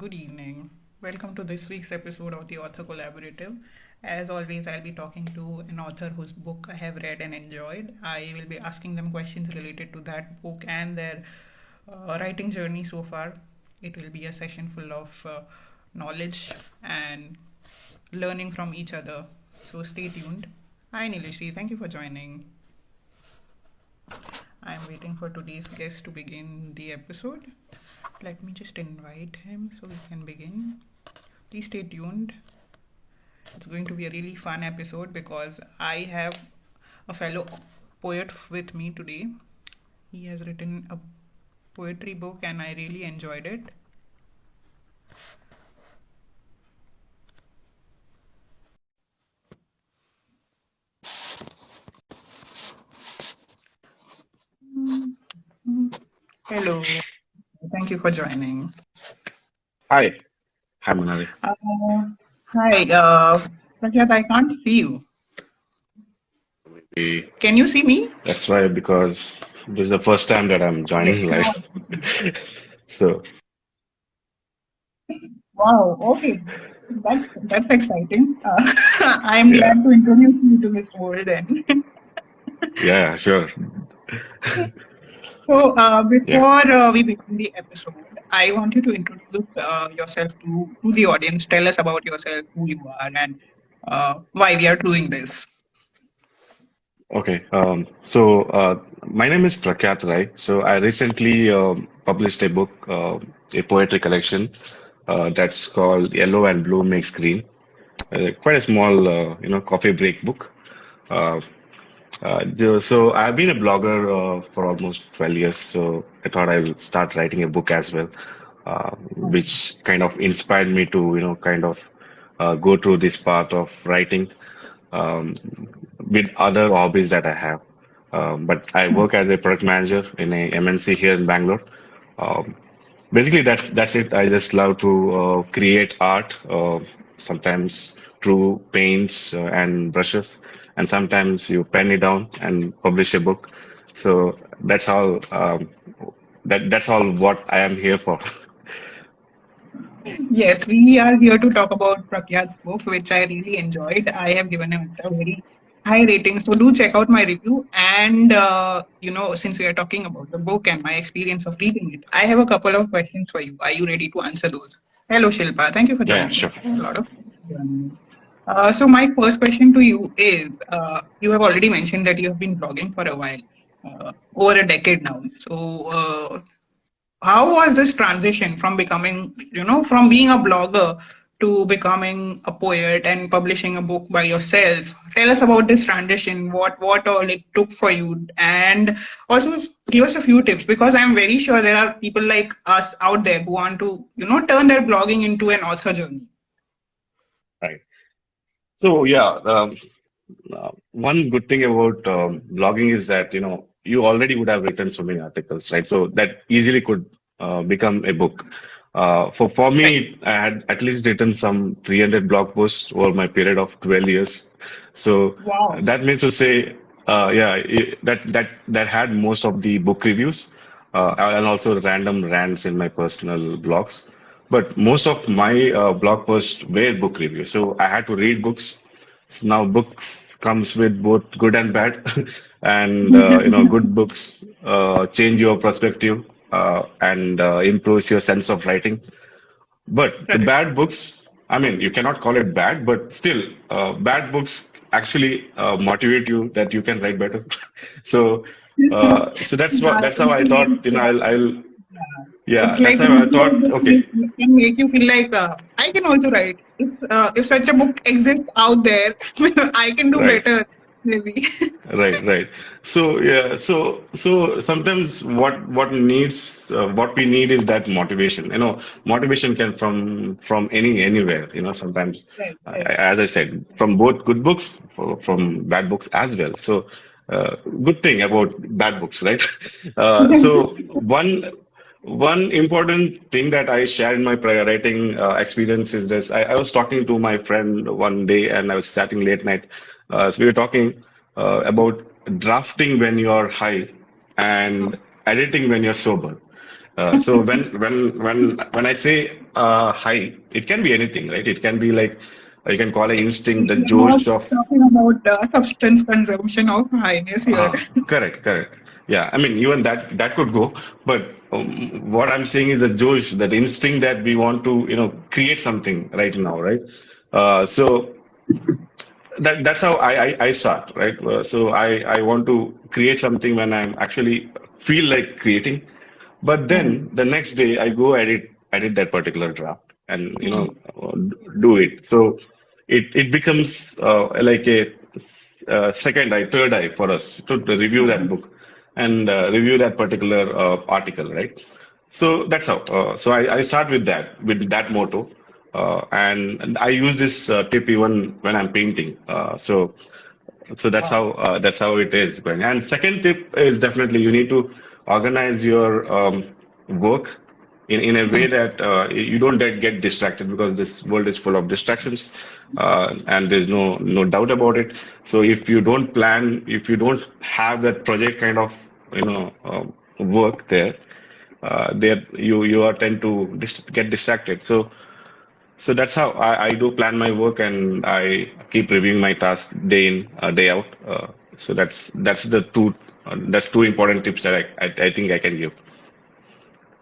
good evening. Welcome to this week's episode of the Author Collaborative. As always, I'll be talking to an author whose book I have read and enjoyed. I will be asking them questions related to that book and their writing journey so far. It will be a session full of knowledge and learning from each other. So stay tuned. Hi, Nilishri. Thank you for joining. I'm waiting for today's guest to begin the episode. Let me just invite him so we can begin. Please stay tuned. It's going to be a really fun episode because I have a fellow poet with me today. He has written a poetry book and I really enjoyed it. Hello. Thank you for joining. Hi. Hi, Manali. Hi, Prakyath, I can't see you. Maybe Can you see me? that's why, because this is the first time that I'm Yes. joining live. So, Wow. Okay. That's exciting. I'm yeah, glad to introduce you to this world then. yeah, sure. So, Yeah, before we begin the episode, I want you to introduce yourself to the audience. Tell us about yourself, who you are, and why we are doing this. okay. My name is Prakyath, right? So, I recently published a book, a poetry collection that's called Yellow and Blue Makes Green. Quite a small, coffee break book. Uh, so I've been a blogger for almost 12 years, so I thought I would start writing a book as well, which kind of inspired me to, kind of go through this path of writing um, with other hobbies that I have. But I work as a product manager in a MNC here in Bangalore. Um, Basically, that's it. I just love to create art, sometimes through paints and brushes, and sometimes you pen it down and publish a book. So that's all. That's all what I am here for. Yes, we are here to talk about Prakya's book, which I really enjoyed. I have given it a very high rating, so do check out my review. And since we are talking about the book and my experience of reading it, I have a couple of questions for you. Are you ready to answer those? Hello, Shilpa. Thank you for Yeah, joining. sure. A lot of joining me. So my first question to you is: you have already mentioned that you have been blogging for a while, over a decade now. So how was this transition from becoming, from being a blogger to becoming a poet and publishing a book by yourself? Tell us about this transition, what all it took for you, and also give us a few tips, because I'm very sure there are people like us out there who want to, turn their blogging into an author journey. Right. So yeah, one good thing about blogging is that you already would have written so many articles, right? So that easily could become a book. For Right. me, I had at least written some 300 blog posts over my period of 12 years. So Wow. that means to say, yeah, that had most of the book reviews and also random rants in my personal blogs. But most of my blog posts were book reviews. So I had to read books. So now books comes with both good and bad, and good books change your perspective and improves your sense of writing. But the Correct. bad books, I mean, you cannot call it bad, but still, bad books actually motivate you that you can write better. So, so Yeah, that's how I thought. it's Yeah, that's like how I thought. Okay, can make you feel like I can also write. If such a book exists out there, I can do right. better. Maybe. Right, right. So yeah, so sometimes what we need is that motivation. Motivation can from anywhere. Sometimes, Right, right. as I said, from both good books, from bad books as well. So, good thing about bad books, right? So one important thing that I share in my prior writing experience is this. I was talking to my friend one day, and I was chatting late night. So we were talking about drafting when you're high and editing when you're sober. So when I say high. It can be anything, right? It can be like you can call it instinct, the We are not josh of. talking about substance consumption of highness here. Correct, correct. Yeah, I mean, even that could go, but what I'm saying is the josh, that instinct that we want to, create something right now, right? So that's how I start, right? So I want to create something when I'm actually feel like creating, but then Hmm. the next day I go edit that particular draft and Hmm. do it. So it becomes like a second eye, third eye for us to review that Hmm. book and review that particular article, right? So that's how. So I start with that motto, and I use this tip even when I'm painting. So Wow. that's how it is going. And second tip is definitely you need to organize your work in a way Hmm. that you don't get distracted, because this world is full of distractions, and there's no doubt about it. So if you don't plan, if you don't have that project kind of work there you are tend to get distracted. So that's how I do plan my work, and I keep reviewing my tasks day in, day out. So that's two important tips that I think I can give.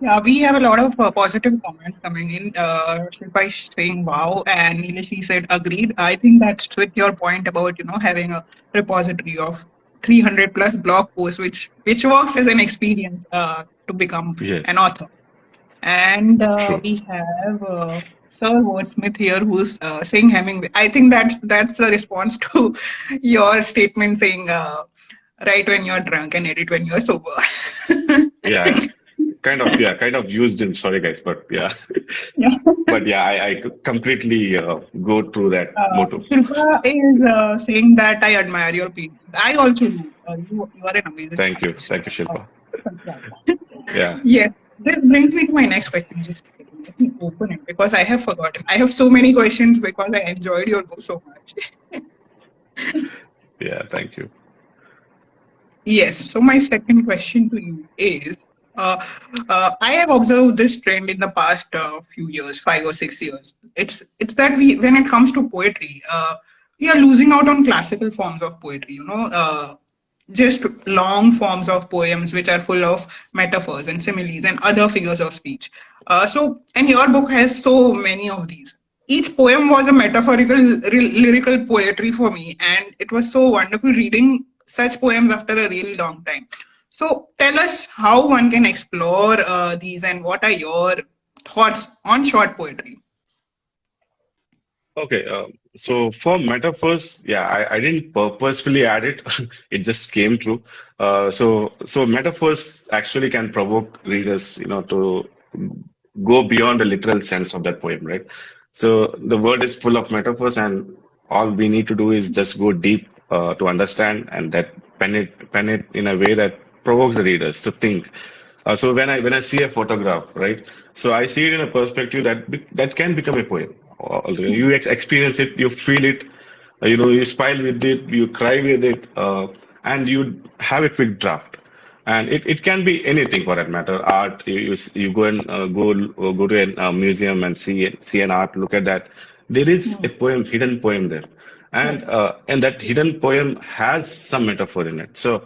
Yeah, we have a lot of positive comments coming in. Shilpa is saying wow, and Nilesh said agreed. I think that's with your point about having a repository of 300 plus blog posts, which works as an experience to become an Yes, author. And true. we have Sir Wordsmith here who's saying Hemingway. I think that's the response to your statement saying write when you're drunk and edit when you're sober. Yeah, kind of used him. Sorry, guys, but yeah, Yeah. but yeah, I completely go through that motto. Shilpa is saying that I admire your painting. I also do. You are an amazing artist. Thank you, Shilpa. Congrats. Yeah, Yes. This brings me to my next question. Just a second. Let me open it because I have forgotten. I have so many questions because I enjoyed your book so much. yeah, thank you. Yes. So my second question to you is, uh, I have observed this trend in the past few years, 5 or 6 years. It's that when it comes to poetry, we are losing out on classical forms of poetry. Just long forms of poems which are full of metaphors and similes and other figures of speech. And your book has so many of these. Each poem was a metaphorical, lyrical poetry for me, and it was so wonderful reading such poems after a really long time. So, tell us how one can explore these, and what are your thoughts on short poetry? Okay, so for metaphors, yeah, I didn't purposefully add it. It just came through. So metaphors actually can provoke readers, to go beyond the literal sense of that poem, right? So the word is full of metaphors, and all we need to do is just go deep to understand, and that pen it in a way that provokes the readers to think. So when I see a photograph, right? So I see it in a perspective that can become a poem. You experience it, you feel it, you smile with it, you cry with it, and you have a quick draft. And it can be anything for that matter. Art, you go and go to a museum and see an art, look at that. There is a Hmm. poem, hidden poem there, Correct. and that hidden poem has some metaphor in it. So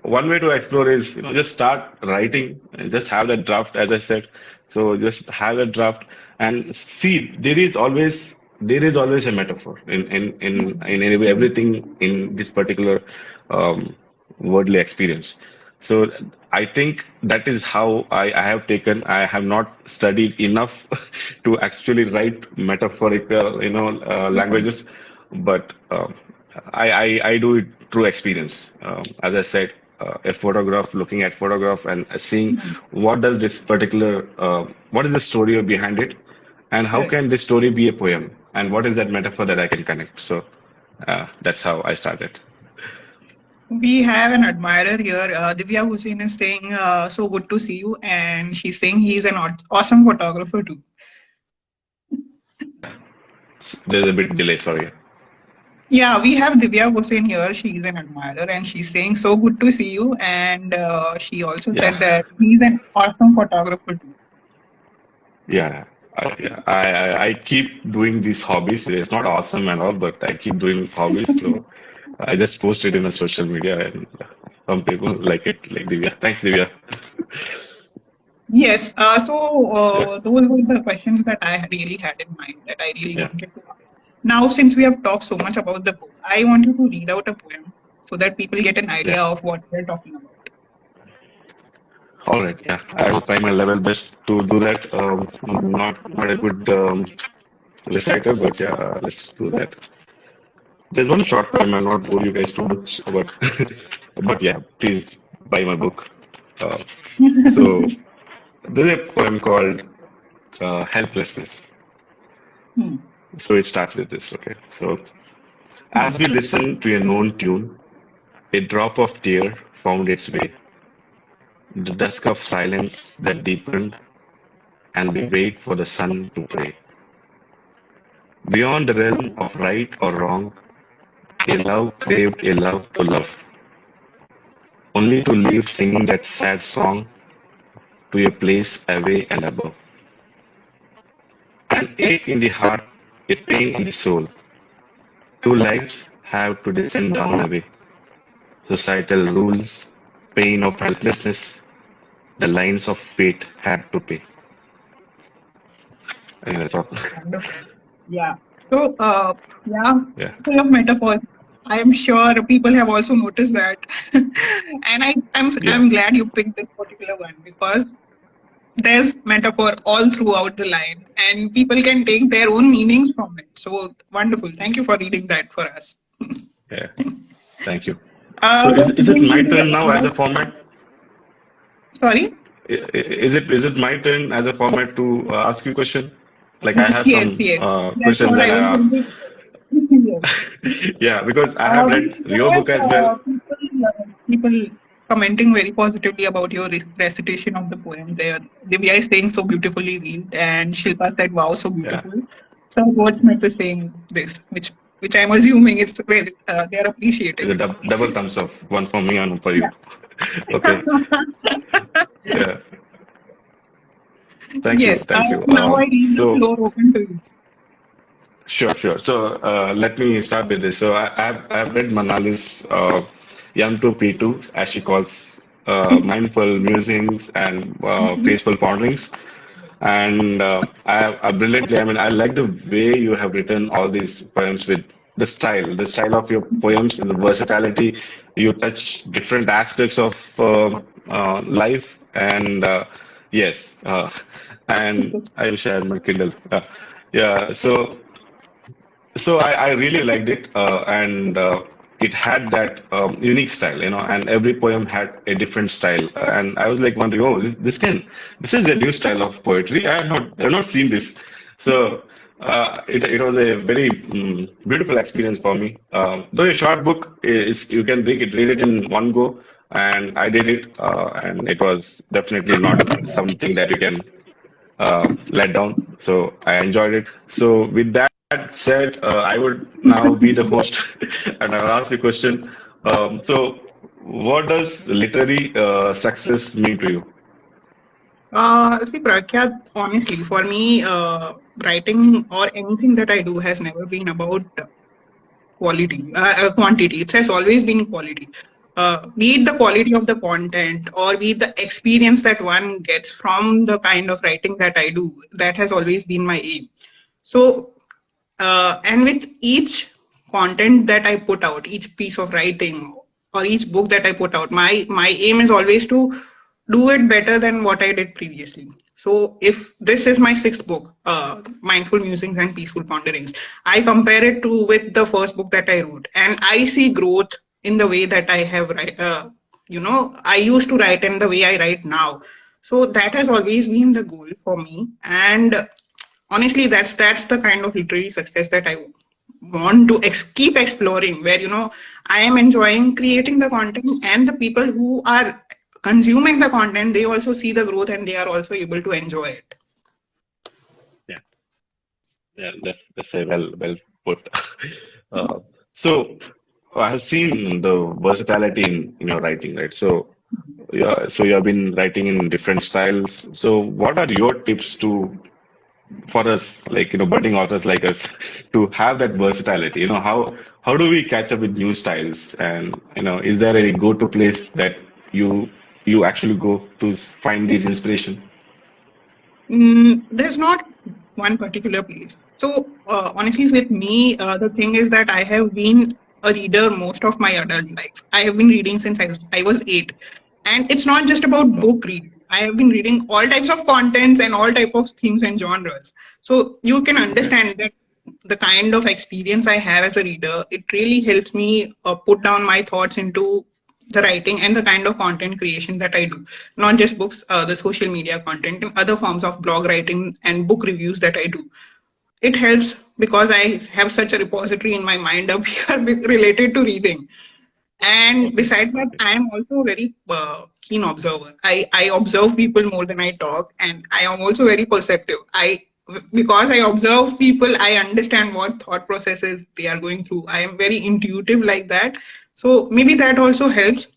one way to explore is, just start writing and just have that draft, as I said. So just have a draft and see there is always a metaphor in everything in this particular um, worldly experience. So I think that is how I have taken. I have not studied enough to actually write metaphorical, Hmm. languages, but I do it through experience. As I said, a photograph, looking at photograph and seeing Hmm. what is the story behind it, and how Right. can this story be a poem, and what is that metaphor that I can connect. So that's how I started. We have an admirer here. Divya Hussain is saying, so good to see you. And she's saying he's an awesome photographer too. There's a bit delay, sorry. Yeah, we have Divya Hussain here. She's an admirer and she's saying, so good to see you. And she also Yeah. said that he's an awesome photographer too. Yeah, I keep doing these hobbies. It's not awesome and all, but I keep doing hobbies. So I just post it in a social media, and some people like it, like Divya. Thanks, Divya. Yes. Yeah, Those were the questions that I really had in mind that I really yeah. wanted to ask. Now, since we have talked so much about the book, I want you to read out a poem so that people get an Yeah. idea of what we're talking about. All right. Yeah. I will try my level best to do that. Not a good reciter, but yeah, let's do that. There's one short poem. I'll not bore you guys too much, but but yeah, please buy my book. Uh, so there's a poem called Helplessness. Hmm. So it starts with this. Okay. So as we listen to a known tune, a drop of tear found its way. The dusk of silence that deepened, and we wait for the sun to pray. Beyond the realm of right or wrong, a love craved a love to love, only to leave singing that sad song to a place away and above. An ache in the heart, a pain in the soul. Two lives have to descend down away. Societal rules, pain of helplessness, the lines of fate had to pay. I think that's all. Wonderful. Yeah. So, yeah, Yeah, full of metaphors. I am sure people have also noticed that, and yeah, I'm glad you picked this particular one because there's metaphor all throughout the line, and people can take their own meanings from it. So wonderful! Thank you for reading that for us. yeah. Thank you. So is it Going to my the turn now as other. a format? Sorry. Is it my turn as a format to ask you question? Like I have Yes, some yes. That's questions what that I I was going asked. to. Yes. Yeah, because I have We read your book as had well. people commenting very positively about your recitation of the poem. There, Divya is saying so beautifully read, and Shilpa said, "Wow, so Yeah, beautiful." Some wordsmith is saying this, which I'm assuming it's very they are it's a appreciating it. double thumbs up, one for me and one for you. Yeah. Okay. Yeah. Thank you. Yes. Thank So you. now I leave the So floor open to you. sure, sure. So let me start with this. So I've read Manali's M2P2, as she calls mindful musings and peaceful ponderings. And I brilliantly, I mean, I like the way you have written all these poems with the style of your poems and the versatility. You touch different aspects of life, and yes, and I wish I had my Kindle. Yeah, so I really liked it, and it had that unique style, and every poem had a different style. And I was like wondering, oh, this is a new style of poetry. I've not seen this. So it was a very beautiful experience for me. Though a short book is, you can read it in one go, and I did it, and it was definitely not something that you can let down. So I enjoyed it. So with that said, I would now be the host and I'll ask you a question. So what does literary success mean to you? See, Prakya, honestly, for me, writing or anything that I do has never been about quantity. It has always been quality. Be it the quality of the content or be it the experience that one gets from the kind of writing that I do, that has always been my aim. So, and with each content that I put out, each piece of writing or each book that I put out, my aim is always to do it better than what I did previously. So if this is my sixth book, Mindful Musings and Peaceful Ponderings, I compare it to with the first book that I wrote, and I see growth in the way that I have I used to write and the way I write now. So that has always been the goal for me, and honestly, that's the kind of literary success that I want to keep exploring, where I am enjoying creating the content, and the people who are consuming the content, they also see the growth and they are also able to enjoy it. Yeah, yeah, that's a well put. Uh, so I have seen the versatility in your writing, right? So yeah, so you have been writing in different styles. So what are your tips to for us, like, budding authors like us, to have that versatility? How do we catch up with new styles? And, is there any go-to place that you you actually go to find these inspiration? There's not one particular place. So, honestly, with me, the thing is that I have been a reader most of my adult life. I have been reading since I was 8. And it's not just about Oh, book reading. I have been reading all types of contents and all type of themes and genres. So you can okay. understand that the kind of experience I have as a reader, it really helps me put down my thoughts into the writing and the kind of content creation that I do. Not just books, the social media content and other forms of blog writing and book reviews that I do. It helps because I have such a repository in my mind up here related to reading. And Okay. besides that, Okay. I am also a very keen observer. I observe people more than I talk, and I am also very perceptive. Because I observe people, I understand what thought processes they are going through. I am very intuitive like that. So maybe that also helps.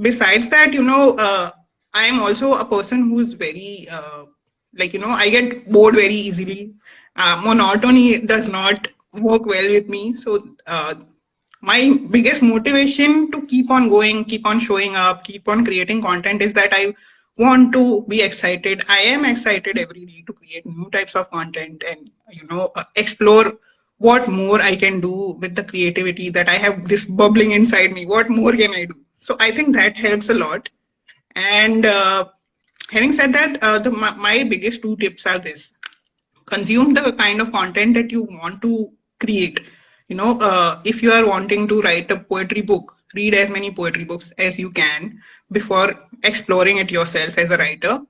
Besides that, I am also a person who's very I get bored very easily. Monotony does not work well with me. So my biggest motivation to keep on going, keep on showing up, keep on creating content is that I want to be excited. I am excited every day to create new types of content and explore what more I can do with the creativity that I have this bubbling inside me. What more can I do? So I think that helps a lot. And having said that, my biggest two tips are this: consume the kind of content that you want to create. If you are wanting to write a poetry book, read as many poetry books as you can before exploring it yourself as a writer.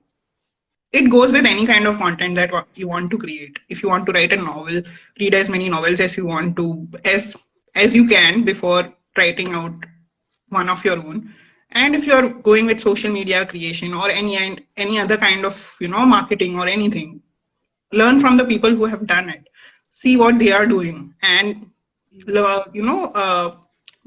It goes with any kind of content that you want to create. If you want to write a novel, read as many novels as you want to, as you can before writing out one of your own. And if you're going with social media creation or any other kind of marketing or anything, learn from the people who have done it, see what they are doing, and uh, you know uh,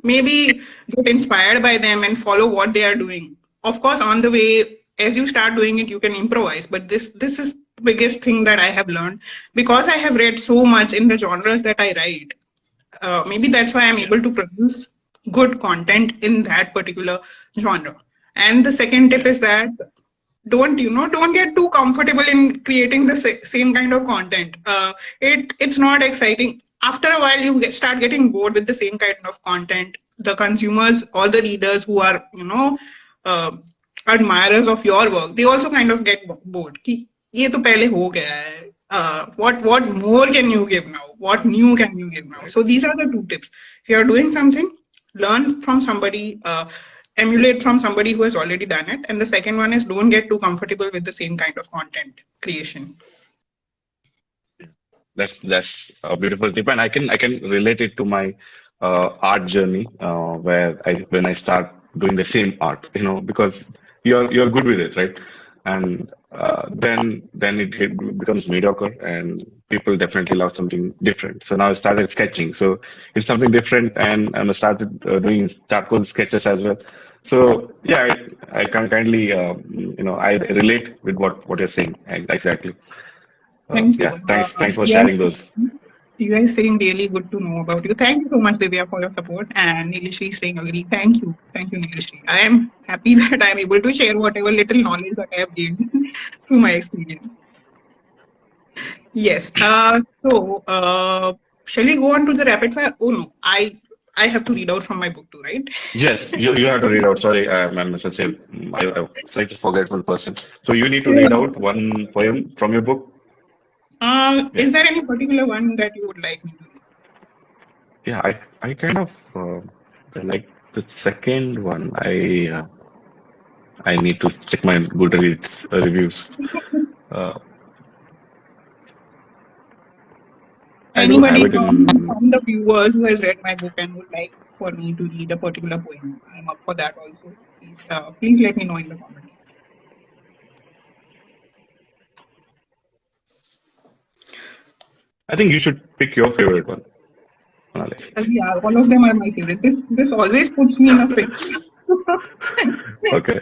maybe get inspired by them and follow what they are doing. Of course, on the way, as you start doing it, you can improvise, but this is the biggest thing that I have learned because I have read so much in the genres that I write. Maybe that's why I'm Yeah. able to produce good content in that particular genre. And the second tip Yeah. is that don't get too comfortable in creating the same kind of content. It's not exciting. After a while, you start getting bored with the same kind of content. The consumers or the readers who are uh, admirers of your work, they also kind of get bored कि ये तो पहले हो गया है. What more can you give now? What new can you give now? Right. So these are the two tips. If you are doing something, learn from somebody, emulate from somebody who has already done it. And the second one is don't get too comfortable with the same kind of content creation. That's a beautiful tip, and I can relate it to my art journey, where when I start doing the same art, because you're good with it, right? And then it becomes mediocre, and people definitely love something different. So now I started sketching, so it's something different, and I started doing charcoal sketches as well. So yeah, I can kindly I relate with what you're saying exactly. Thank you. Yeah, thanks for You are sharing those. you guys saying really good to know about you. Thank you so much, Divya, for your support. And Nilishri is saying agree. Thank you. Thank you, Nilishri. I am happy that I am able to share whatever little knowledge that I have gained through my experience. Yes. Shall we go on to the rapid fire? Oh no, I have to read out from my book too, right? Yes, you have to read out. Sorry, I'm I'm such a forgetful person. So you need to read out one poem from your book. Yeah, Is there any particular one that you would like me to read? yeah. I kind of like the second one. I need to check my Goodreads reviews. Uh, I do have Anybody it in. from the viewers who has read my book and would like for me to read a particular poem, I'm up for that also. Please let me know in the comments. I think you should pick your favorite one, Manali. Yeah, all of them are my favorite. This always puts me in a pinch. Okay.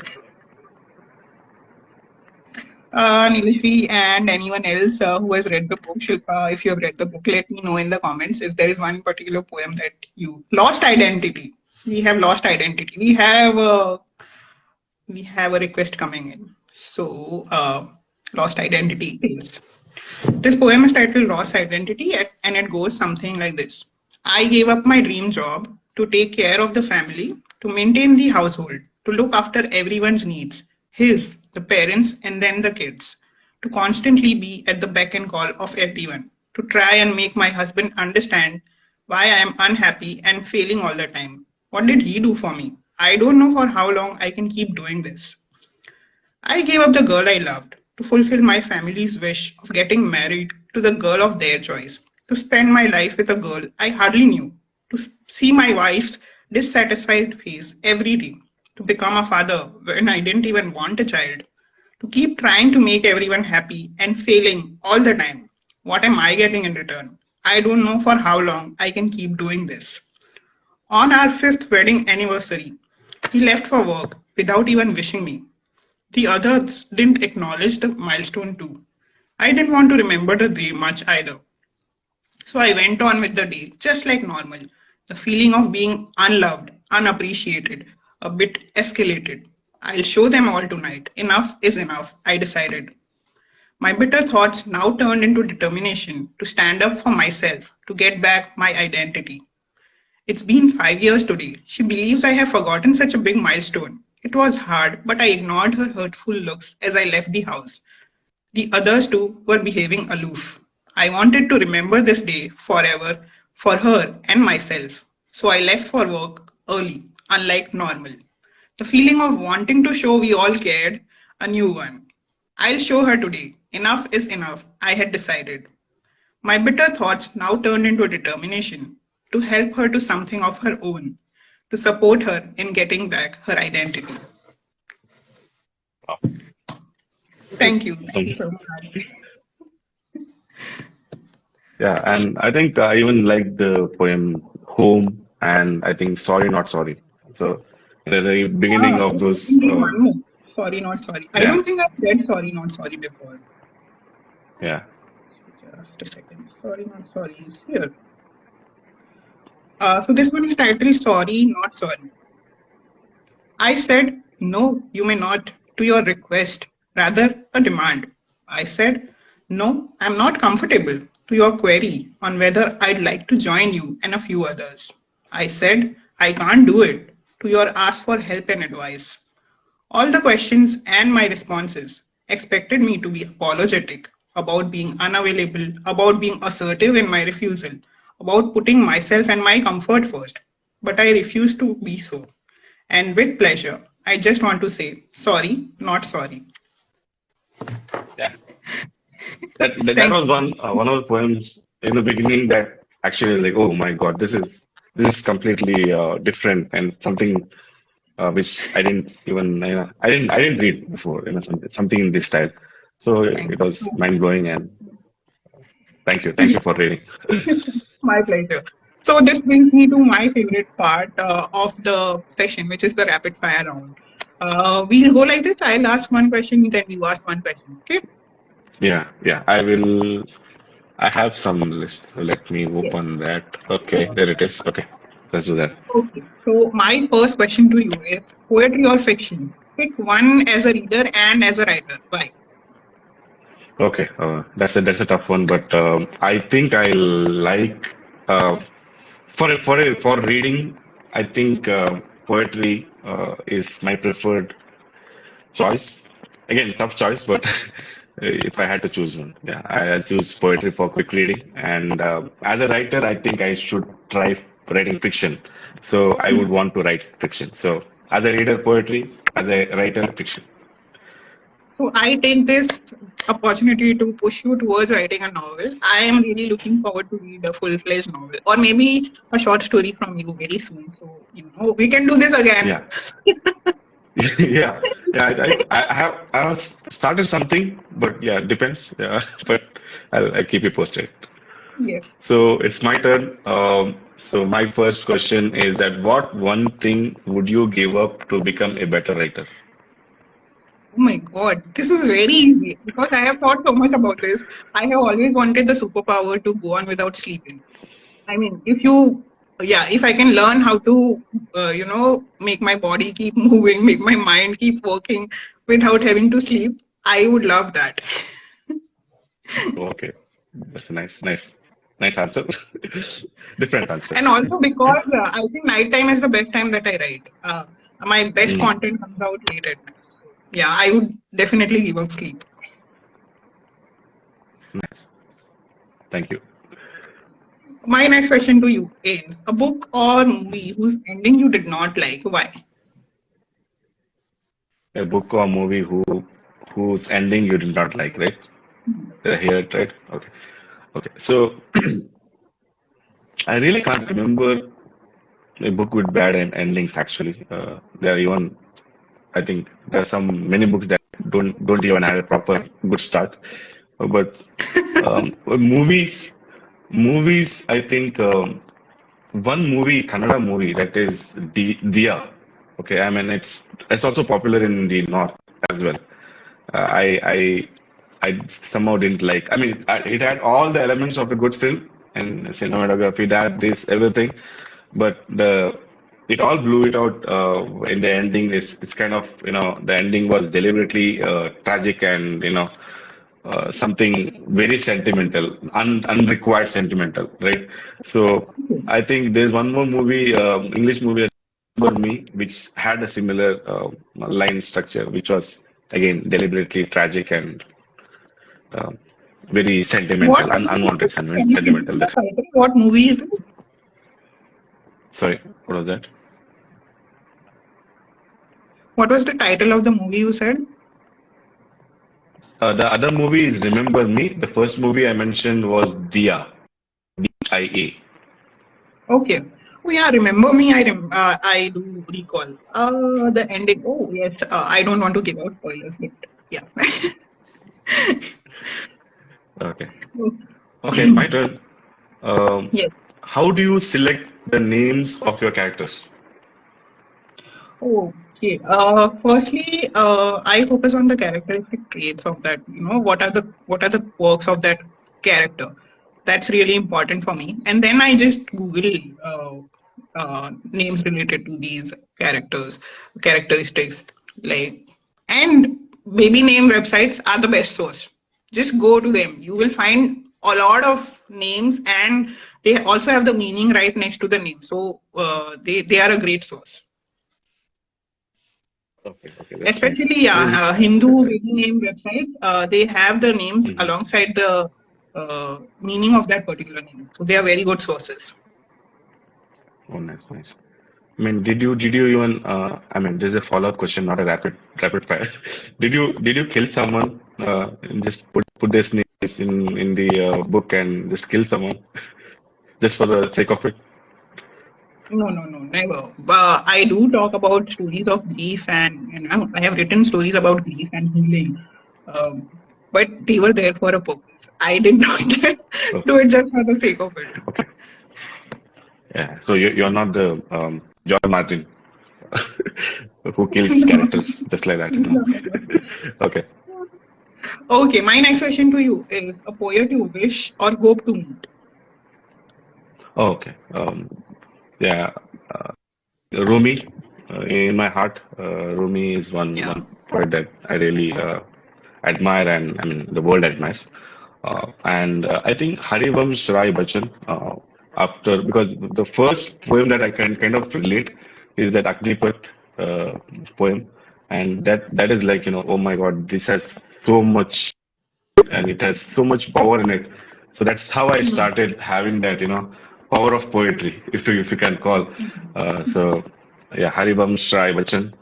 Nilishri and anyone else who has read the book, Shilpa, if you have read the book, let me know in the comments if there is one particular poem that you lost identity. We have lost identity. We have a request coming in. So, lost identity is. This poem is titled Lost Identity, and it goes something like this. I gave up my dream job to take care of the family, to maintain the household, to look after everyone's needs his, the parents, and then the kids, to constantly be at the beck and call of everyone, to try and make my husband understand why I am unhappy and failing all the time. What did he do for me? I don't know for how long I can keep doing this. I gave up the girl I loved to fulfill my family's wish of getting married to the girl of their choice, to spend my life with a girl I hardly knew, to see my wife's dissatisfied face every day, to become a father when I didn't even want a child, to keep trying to make everyone happy and failing all the time. What am I getting in return? I don't know for how long I can keep doing this. On our fifth wedding anniversary, he left for work without even wishing me. The others didn't acknowledge the milestone too. I didn't want to remember the day much either. So I went on with the day just like normal. The feeling of being unloved, unappreciated, a bit escalated. I'll show them all tonight. Enough is enough, I decided. My bitter thoughts now turned into determination to stand up for myself, to get back my identity. It's been 5 years today. She believes I have forgotten such a big milestone. It was hard, but I ignored her hurtful looks as I left the house. The others too were behaving aloof. I wanted to remember this day forever for her and myself. So I left for work early, unlike normal. The feeling of wanting to show we all cared, a new one. I'll show her today. Enough is enough, I had decided. My bitter thoughts now turned into determination to help her to something of her own, to support her in getting back her identity. Wow. Thank you. Thank Awesome. you so much. Yeah, and I think I even like the poem Home and I think Sorry Not Sorry. So the beginning of Okay, those, we need one more. Sorry, not sorry. I yeah, don't think I've read Sorry, not sorry before. yeah. Just a second. Sorry, not sorry is here. So this one is titled Sorry, not sorry. I said, no, you may not, to your request, rather a demand. I said, no, I'm not comfortable, to your query on whether I'd like to join you and a few others. I said, I can't do it, to your ask for help and advice. All the questions and my responses expected me to be apologetic about being unavailable, about being assertive in my refusal, about putting myself and my comfort first. But I refuse to be so. And with pleasure, I just want to say sorry, not sorry. Yeah. That Thank was one of the poems in the beginning that actually like, oh my God, this is completely different and something which I didn't even I didn't read before, something in this style. So thank it you was so mind blowing, and thank much. you for reading. My pleasure. So this brings me to my favorite part of the session, which is the rapid fire round. We'll go like this. I'll ask one question, then you ask one question. Okay? Yeah, yeah. I have some list. Let me Yes. open that. Okay, Sure. there it is. Okay, let's do that. Okay. So my first question to you is poetry or fiction? Pick one as a reader and as a writer. Why? Okay, that's a tough one, but I think I like for reading. I think poetry is my preferred choice. Again, tough choice, but if I had to choose one, yeah, I'll choose poetry for quick reading. And as a writer, I think I should try writing fiction. So I would want to write fiction. So as a reader, poetry. As a writer, fiction. So I take this opportunity to push you towards writing a novel. I am really looking forward to read a full-fledged novel or maybe a short story from you very soon. So, we can do this again. Yeah, yeah, yeah. I have started something, but yeah, depends. Yeah, but I'll keep you posted. Yes. So it's my turn. So my first question is that what one thing would you give up to become a better writer? Oh my God, this is very easy because I have thought so much about this. I have always wanted the superpower to go on without sleeping. I mean, if I can learn how to, make my body keep moving, make my mind keep working without having to sleep, I would love that. Okay, that's a nice answer. Different answer. And also because I think nighttime is the best time that I write. My best Mm, content comes out late at night. So, yeah, I would definitely give up sleep. nice. Thank you. My next question to you is a book or movie whose ending you did not like. Why? A book or movie whose ending you did not like, right? Did I hear it right? Okay. Okay. So I really can't remember a book with bad endings actually. There are even I think there are some many books that don't even have a proper good start. But movies, I think one movie, Kannada movie that is Diya. Okay, I mean it's also popular in the north as well. Uh, I I I somehow didn't like. I mean, it had all the elements of a good film and cinematography, that this everything, but the it all blew it out in the ending. It's kind of the ending was deliberately tragic and something very sentimental, unrequired sentimental, right? So I think there's one more movie, English movie, Remember Me, which had a similar line structure, which was again deliberately tragic and uh, very What sentimental, unwanted can you repeat sentimental. the title? What movie is it? Sorry, what was that? What was the title of the movie you said? The other movie is Remember Me. The first movie I mentioned was Dia, D-I-A. Okay. Oh yeah, remember me. I do recall. The ending. Oh yes. I don't want to give out spoilers, but yeah. Okay. Okay, my turn. Um, Yes. how do you select the names of your characters? Okay. Firstly, I focus on the characteristic traits of that. What are the quirks of that character? That's really important for me. And then I just Google names related to these characteristics, like, and baby name websites are the best source. Just go to them. You will find a lot of names, and they also have the meaning right next to the name. So they are a great source. Okay, okay, that's nice. Especially, So, yeah, Hindu baby name website, they have the names mhm. alongside the meaning of that particular name. So they are very good sources. Oh, nice, nice. I mean, did you even? I mean, this is a follow-up question, not a rapid fire. Did you kill someone? Just put this names in the book and just kill someone just for the sake of it. No, no, no, never. I do talk about stories of grief, and I have written stories about grief and healing, um, but they were there for a purpose. I did not do Okay, it just for the sake of it. okay, yeah. So you're not the John Martin who kills No, characters just like that, no, no, no. Okay. Okay, my next question to you is a poet you wish or hope to meet. Oh, okay. Yeah. Rumi, in my heart, Rumi is one Yeah. poet that I really admire, and I mean the world admires. And I think Harivamsh Rai Bachchan, after because the first poem that I can kind of relate is that Agnipath poem, and that is like oh my God, this has so much and it has so much power in it. So that's how I started having that, power of poetry, if you can call. So yeah, Haribamsh Rai Bachchan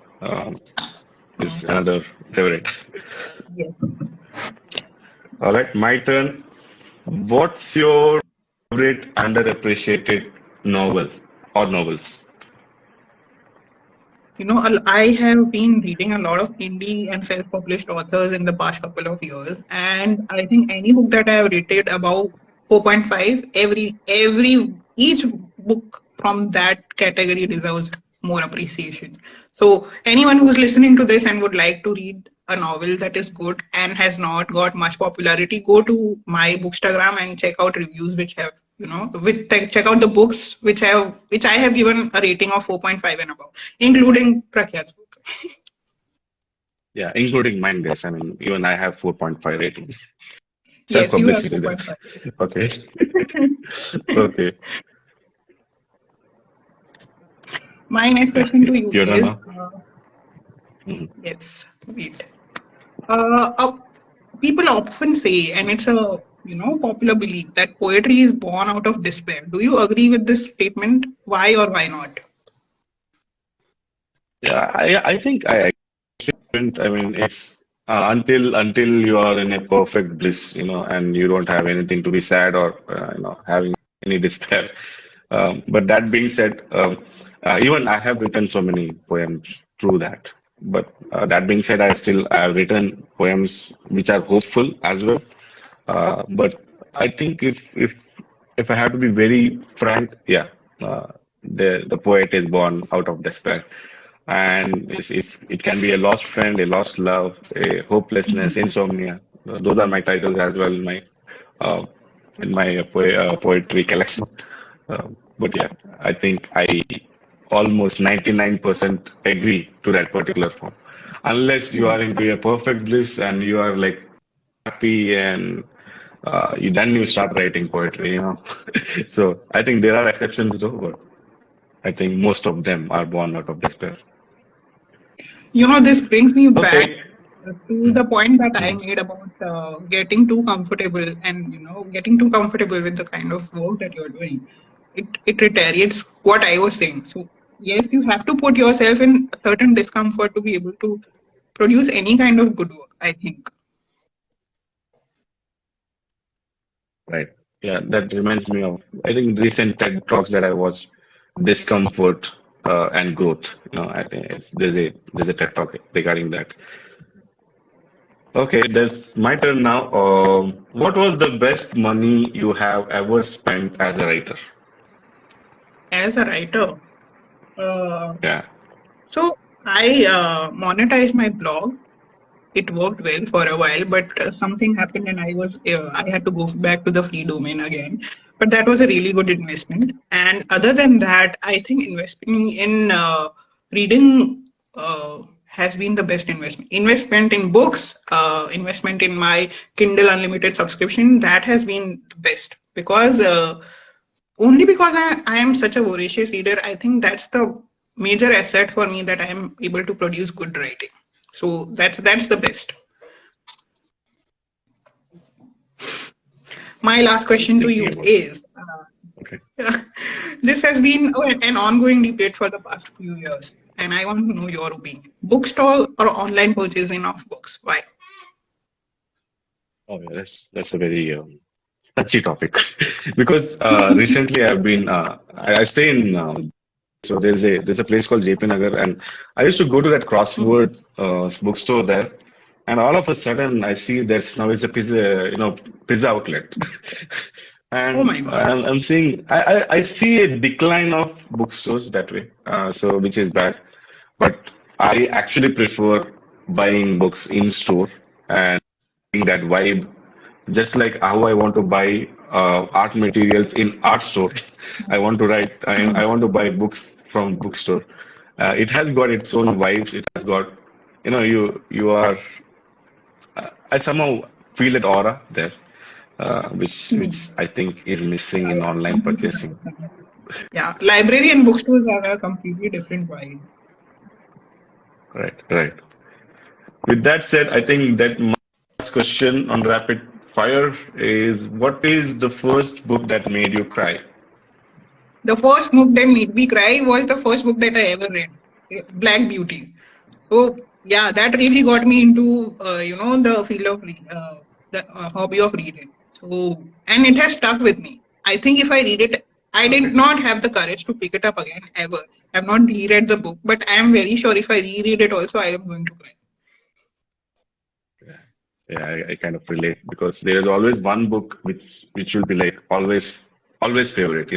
is Mhm. another favorite. Yes. All right, my turn. What's your favorite underappreciated novel or novels? I have been reading a lot of indie and self-published authors in the past couple of years, and I think any book that I have rated above 4.5, each book from that category deserves more appreciation. So anyone who's listening to this and would like to read a novel that is good and has not got much popularity, go to my Bookstagram and check out reviews which have, check out the books which I have given a rating of 4.5 and above, including Prakyath's book. Yeah, including mine, guys. I mean, even I have 4.5 rating. Yes, you have Self-publicity there. 4.5. Okay. Okay. My next Yeah. question to you You're done is, now? Mhm. yes, wait. Uh, uh, People often say, and it's a popular belief that poetry is born out of despair. Do you agree with this statement? Why or why not? Yeah, I think I mean, it's until you are in a perfect bliss, and you don't have anything to be sad or having any despair. But that being said, even I have written so many poems through that. But that being said, I have written poems which are hopeful as well. But I think if I have to be very frank, yeah, the poet is born out of despair, and it can be a lost friend, a lost love, a hopelessness, insomnia. Those are my titles as well uh, in my poetry collection. But yeah, I think I almost 99% agree to that particular form. Unless you are into a perfect bliss and you are like happy and you start writing poetry. So I think there are exceptions though, but I think most of them are born out of despair. This brings me back Okay. to the point that I Mhm. made about getting too comfortable and getting too comfortable with the kind of work that you're doing. It reiterates what I was saying. So yes, you have to put yourself in a certain discomfort to be able to produce any kind of good work, I think. Right. Yeah, that reminds me of, I think, recent TED Talks that I watched, discomfort and growth. I think there's a TED Talk regarding that. Okay, that's my turn now. What was the best money you have ever spent as a writer? As a writer, uh, Yeah. so I monetized my blog. It worked well for a while, but something happened and I had to go back to the free domain again. But that was a really good investment. And other than that, I think investing in reading has been the best investment. Investment in books, investment in my Kindle Unlimited subscription, that has been the best because only because I am such a voracious reader. I think that's the major asset for me, that I am able to produce good writing. So that's the best. My last question to Thinking you about it. is, Okay. this has been an ongoing debate for the past few years, and I want to know your opinion. Bookstore or online purchasing of books? Why? Oh, yeah, that's a very touchy topic because recently I stay in so there's a place called JP Nagar, and I used to go to that Crossword bookstore there, and all of a sudden I see there's now is a pizza outlet, Oh my and God. I'm seeing I see a decline of bookstores that way, so which is bad, but I actually prefer buying books in store and that vibe, just like how I want to buy art materials in art store. I want to write. I want to buy books from bookstore. It has got its own vibes. It has got, you are. I somehow feel that aura there, which I think is missing in I online completely purchasing. understand. Yeah, library and bookstores have a completely different vibe. Right, right. With that said, I think that my last question on rapid fire is: what is the first book that made you cry? The first book that made me cry was the first book that I ever read, Black Beauty. So yeah, that really got me into the field of the hobby of reading. So and it has stuck with me. I think if I read it, I did Okay. not have the courage to pick it up again ever. I've not reread the book, but I am very sure if I reread it also, I am going to cry. Yeah, I kind of relate because there is always one book which will be like always favorite,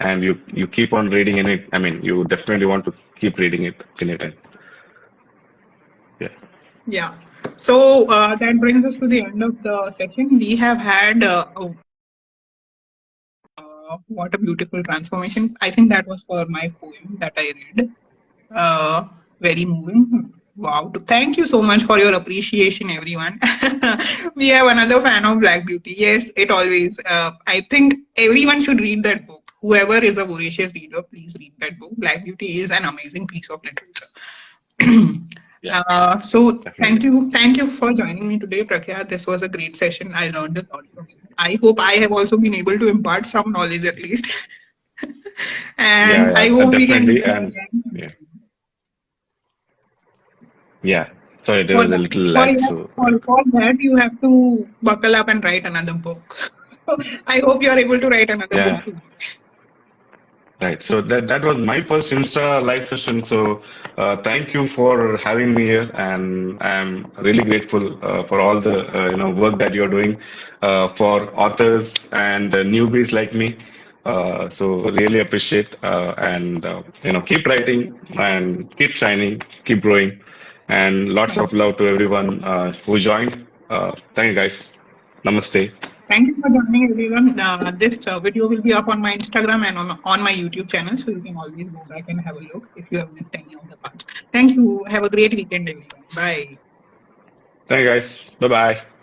and you keep on reading in it. I mean, you definitely want to keep reading it in it. And yeah, Yeah. That brings us to the end of the session. We have had what a beautiful transformation. I think that was for my poem that I read. Uh, Very moving. Wow. Thank you so much for your appreciation, everyone. We have another fan of Black Beauty. Yes, it always. I think everyone should read that book. Whoever is a voracious reader, please read that book. Black Beauty is an amazing piece of literature. Yeah, definitely. Thank you for joining me today, Prakya. This was a great session. I learned a lot from you. I hope I have also been able to impart some knowledge at least. Yeah, And I yeah, hope we can do definitely. this And again. yeah, yeah. Sorry, there For was a that, little lag. So, for that, you have to buckle up and write another book. I hope you are able to write another book yeah, too. right. So that was my first Insta live session. So thank you for having me here, and I'm really grateful for all the work that you're doing for authors and newbies like me. So really appreciate and keep writing and keep shining, keep growing, and lots of love to everyone who joined. Thank you guys. Namaste. Thank you for joining, everyone. This video will be up on my Instagram and on my YouTube channel, so you can always go back and have a look if you have missed any of the parts. Thank you. Have a great weekend, everyone. Bye. Thank you guys. Bye bye.